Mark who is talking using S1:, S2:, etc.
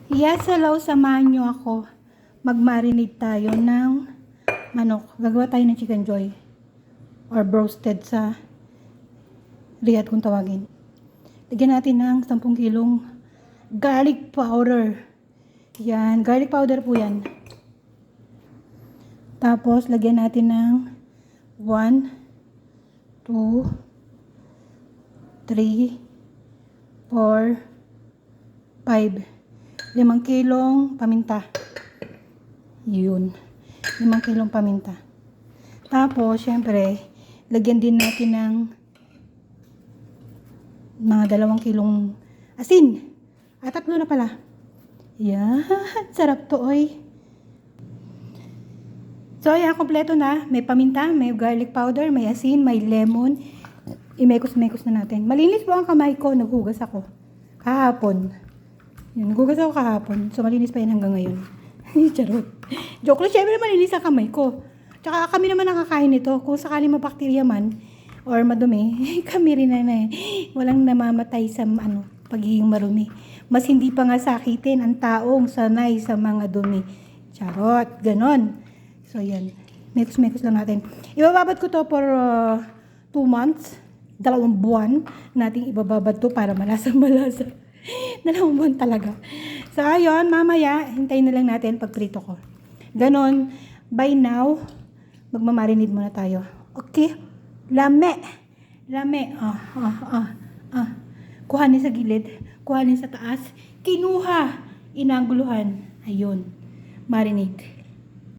S1: Yes, hello, samahan nyo ako. Mag-marinate tayo ng manok. Gagawa tayo ng chicken joy or roasted sa Riyadh kung tawagin. Lagyan natin ng 10 kilong garlic powder. Yan, garlic powder po yan. Tapos, lagyan natin ng 1, 2, 3, 4, 5. 5 kilong paminta. Yun. 5 kilong paminta. Tapos, syempre, lagyan din natin ng mga 2 kilong asin. At 3 na pala. Yan. Sarap to, oy. So, ayan, kompleto na. May paminta, may garlic powder, may asin, may lemon. Imekos-mekos na natin. Malinis po ang kamay ko. Naghugas ako. Kahapon. Yun, naghugas ako kahapon. So, malinis pa yun hanggang ngayon. Charot. Joke lang, syempre malinis ang kamay ko. Tsaka kami naman nakakain nito. Kung sakaling mabakterya man, or madumi, kami rin na walang namamatay sa pagiging marumi. Mas hindi pa nga sakitin ang taong sanay sa mga dumi. Charot. Ganon. So, yan. Mekos-mekos lang natin. Ibababad ko to for 2 months. 2 buwan nating ibababad to para malasa-malasa. 2 buwan talaga. So, ayun, mamaya, hintayin na lang natin pagprito ko. Ganon, by now, magmamarinate muna tayo. Okay? Lame. Kuhanin sa gilid, kuhanin sa taas, kinuha, inangguluhan. Ayun, marinate.